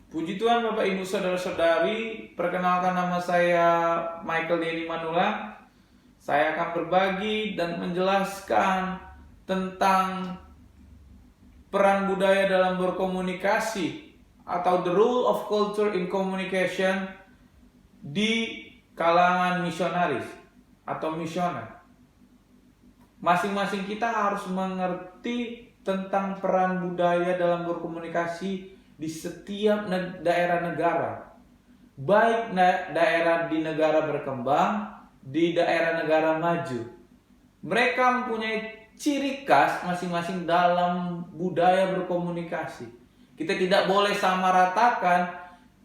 Puji Tuhan Bapak Ibu Saudara-saudari, perkenalkan nama saya Michael Denny Manula. Saya akan berbagi dan menjelaskan tentang peran budaya dalam berkomunikasi atau the role of culture in communication di kalangan misionaris atau misioner. Masing-masing kita harus mengerti tentang peran budaya dalam berkomunikasi di setiap daerah negara, baik daerah di negara berkembang, di daerah negara maju. Mereka mempunyai ciri khas masing-masing dalam budaya berkomunikasi. Kita tidak boleh samaratakan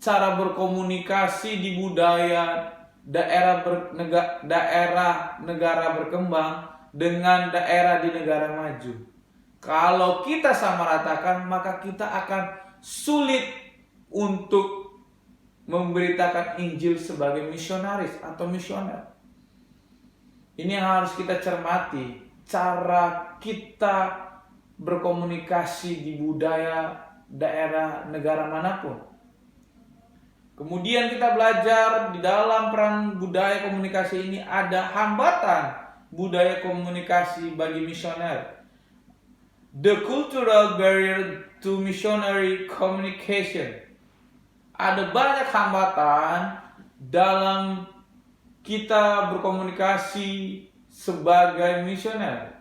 cara berkomunikasi di budaya daerah negara berkembang dengan daerah di negara maju. Kalau kita samaratakan, maka kita akan sulit untuk memberitakan Injil sebagai misionaris atau misioner. Ini yang harus kita cermati, cara kita berkomunikasi di budaya daerah negara manapun. Kemudian kita belajar di dalam peran budaya komunikasi ini ada hambatan budaya komunikasi bagi misioner. The cultural barrier to missionary communication. Ada banyak hambatan dalam kita berkomunikasi sebagai misioner.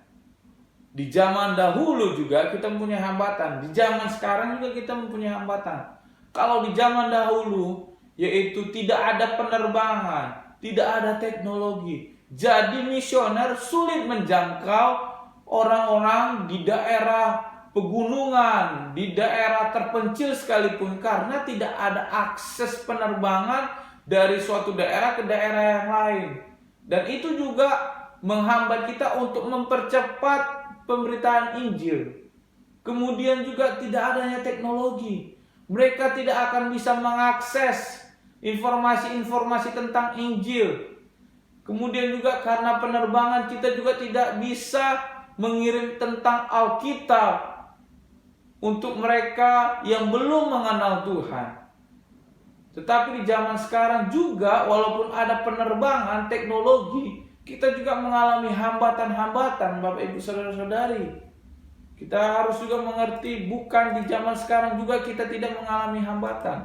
Di zaman dahulu juga kita mempunyai hambatan. Di zaman sekarang juga kita mempunyai hambatan. Kalau di zaman dahulu, yaitu tidak ada penerbangan, tidak ada teknologi. Jadi misioner sulit menjangkau orang-orang di daerah pegunungan, di daerah terpencil sekalipun, karena tidak ada akses penerbangan dari suatu daerah ke daerah yang lain. Dan itu juga menghambat kita untuk mempercepat pemberitaan Injil. Kemudian juga tidak adanya teknologi. Mereka tidak akan bisa mengakses informasi-informasi tentang Injil. Kemudian juga karena penerbangan kita juga tidak bisa mengirim tentang Alkitab untuk mereka yang belum mengenal Tuhan. Tetapi di zaman sekarang juga, walaupun ada penerbangan teknologi, kita juga mengalami hambatan-hambatan, Bapak Ibu Saudara-saudari. Kita harus juga mengerti, bukan di zaman sekarang juga kita tidak mengalami hambatan.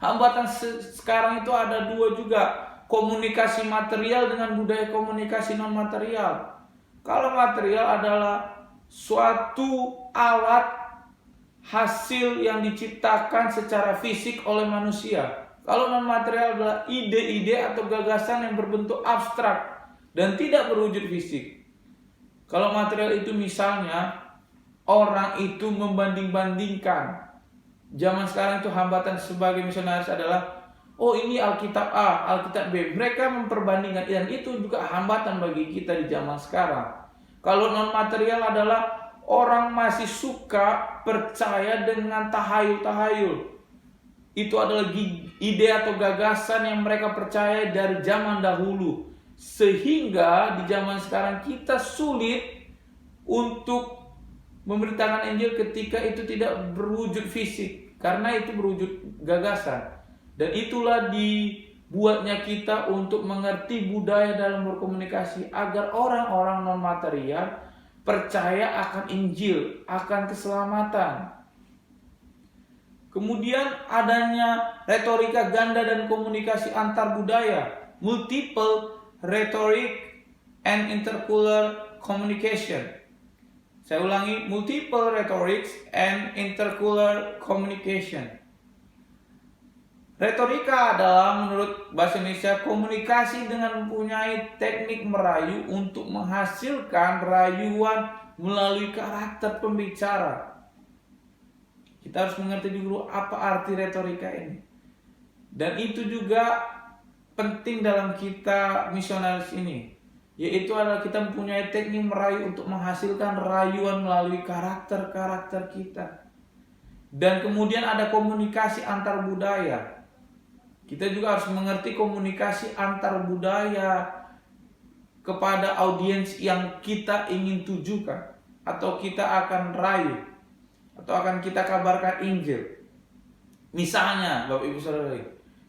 Hambatan sekarang itu ada dua juga, komunikasi material dengan budaya komunikasi non material. Kalau material adalah suatu alat hasil yang diciptakan secara fisik oleh manusia. Kalau non material adalah ide-ide atau gagasan yang berbentuk abstrak dan tidak berwujud fisik. Kalau material itu misalnya orang itu membanding-bandingkan. Zaman sekarang itu hambatan sebagai misionaris adalah, oh ini Alkitab A, Alkitab B. Mereka memperbandingkan, dan itu juga hambatan bagi kita di zaman sekarang. Kalau non material adalah orang masih suka percaya dengan tahayul-tahayul. Itu adalah ide atau gagasan yang mereka percaya dari zaman dahulu. Sehingga di zaman sekarang kita sulit untuk memberitakan Injil ketika itu tidak berwujud fisik, karena itu berwujud gagasan. Dan itulah dibuatnya kita untuk mengerti budaya dalam berkomunikasi, agar orang-orang non-material percaya akan Injil, akan keselamatan. Kemudian adanya retorika ganda dan komunikasi antar budaya, multiple rhetoric and intercultural communication. Saya ulangi, multiple rhetorics and intercultural communication. Retorika adalah menurut bahasa Indonesia komunikasi dengan mempunyai teknik merayu untuk menghasilkan rayuan melalui karakter pembicara. Kita harus mengerti dulu apa arti retorika ini. Dan itu juga penting dalam kita misionaris ini, yaitu adalah kita mempunyai teknik merayu untuk menghasilkan rayuan melalui karakter-karakter kita. Dan kemudian ada komunikasi antar budaya. Kita juga harus mengerti komunikasi antar budaya kepada audiens yang kita ingin tujukan, atau kita akan rayu, atau akan kita kabarkan Injil. Misalnya, Bapak Ibu Saudara,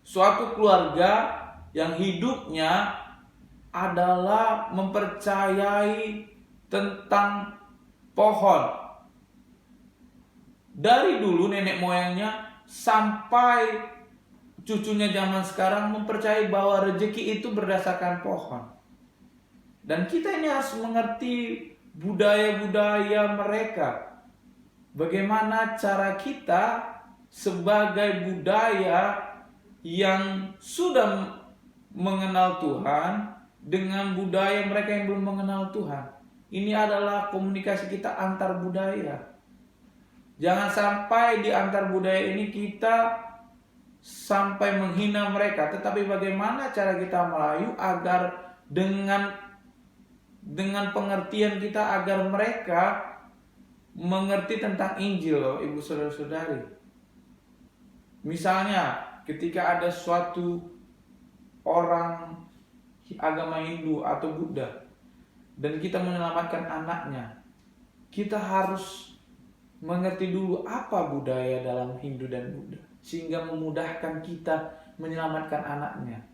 suatu keluarga yang hidupnya adalah mempercayai tentang pohon. Dari dulu nenek moyangnya sampai cucunya zaman sekarang mempercayai bahwa rezeki itu berdasarkan pohon. Dan kita ini harus mengerti budaya-budaya mereka. Bagaimana cara kita sebagai budaya yang sudah mengenal Tuhan dengan budaya mereka yang belum mengenal Tuhan. Ini adalah komunikasi kita antar budaya. Jangan sampai di antar budaya ini kita sampai menghina mereka, tetapi bagaimana cara kita melayu agar dengan pengertian kita agar mereka mengerti tentang Injil, loh, Ibu saudara-saudari. Misalnya ketika ada suatu orang agama Hindu atau Buddha dan kita menyelamatkan anaknya, kita harus mengerti dulu apa budaya dalam Hindu dan Buddha sehingga memudahkan kita menyelamatkan anaknya.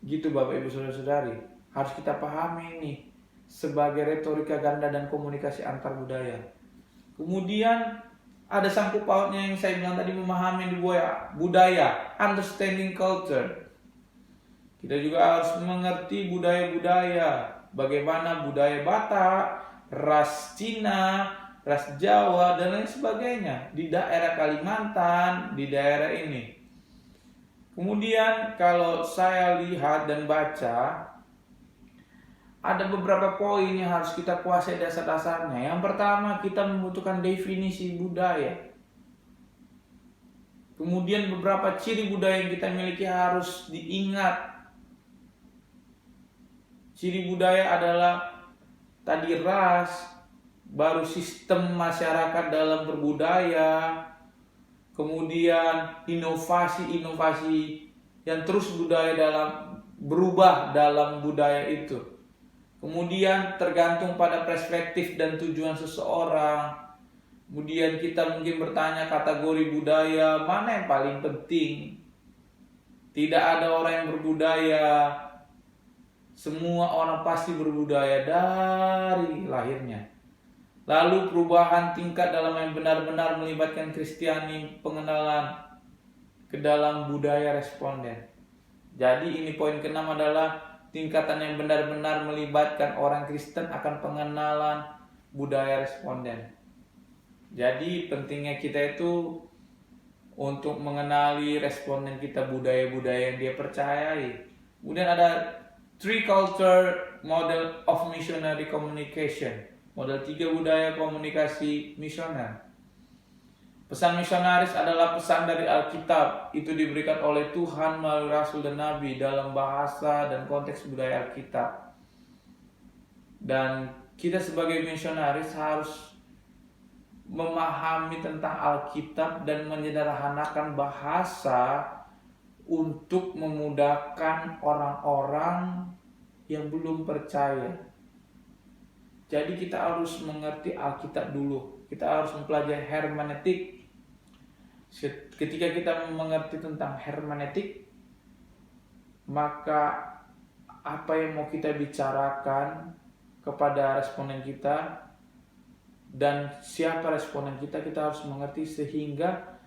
Gitu Bapak Ibu saudara-saudari, harus kita pahami ini sebagai retorika ganda dan komunikasi antar budaya. Kemudian ada sangkut pautnya yang saya bilang tadi, memahami budaya, understanding culture. Kita juga harus mengerti budaya-budaya, bagaimana budaya Batak, ras Cina, ras Jawa, dan lain sebagainya di daerah Kalimantan, di daerah ini. Kemudian kalau saya lihat dan baca, ada beberapa poin yang harus kita kuasai dasar-dasarnya. Yang pertama, kita membutuhkan definisi budaya. Kemudian beberapa ciri budaya yang kita miliki harus diingat. Ciri budaya adalah tadi ras, baru sistem masyarakat dalam berbudaya, kemudian inovasi-inovasi yang terus berubah dalam budaya itu. Kemudian tergantung pada perspektif dan tujuan seseorang. Kemudian kita mungkin bertanya kategori budaya mana yang paling penting. Tidak ada orang yang berbudaya. Semua orang pasti berbudaya dari lahirnya. Lalu perubahan tingkat dalam yang benar-benar melibatkan Kristiani, pengenalan ke dalam budaya responden. Jadi ini poin ke-6 adalah tingkatan yang benar-benar melibatkan orang Kristen akan pengenalan budaya responden. Jadi pentingnya kita itu untuk mengenali responden kita, budaya-budaya yang dia percayai. Kemudian ada 3 culture model of missionary communication. Model 3 budaya komunikasi misioner. Pesan misionaris adalah pesan dari Alkitab. Itu diberikan oleh Tuhan melalui Rasul dan Nabi dalam bahasa dan konteks budaya Alkitab. Dan kita sebagai misionaris harus memahami tentang Alkitab dan menyederhanakan bahasa untuk memudahkan orang-orang yang belum percaya. Jadi kita harus mengerti Alkitab dulu. Kita harus mempelajari hermeneutik. Ketika kita mengerti tentang hermeneutik, maka apa yang mau kita bicarakan kepada responden kita dan siapa responden kita harus mengerti sehingga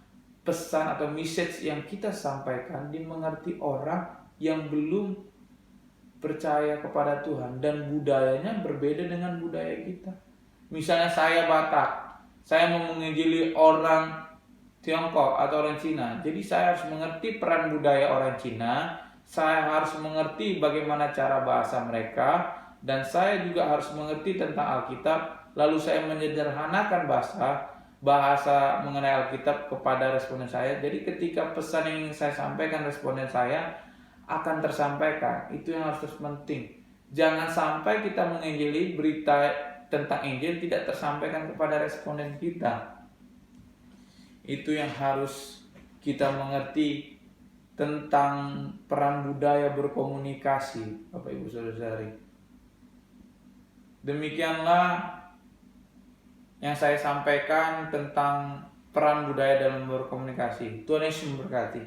pesan atau message yang kita sampaikan dimengerti orang yang belum percaya kepada Tuhan dan budayanya berbeda dengan budaya kita. Misalnya saya Batak, saya mau menginjili orang Tiongkok atau orang Cina. Jadi saya harus mengerti peran budaya orang Cina, saya harus mengerti bagaimana cara bahasa mereka, dan saya juga harus mengerti tentang Alkitab. Lalu saya menyederhanakan bahasa mengenai Alkitab kepada responden saya. Jadi ketika pesan yang ingin saya sampaikan responden saya akan tersampaikan. Itu yang harus penting. Jangan sampai kita menginjili berita tentang Injil tidak tersampaikan kepada responden kita. Itu yang harus kita mengerti tentang peran budaya berkomunikasi, Bapak Ibu Saudara-saudari. Demikianlah yang saya sampaikan tentang peran budaya dalam berkomunikasi. Tuhan Yesus memberkati.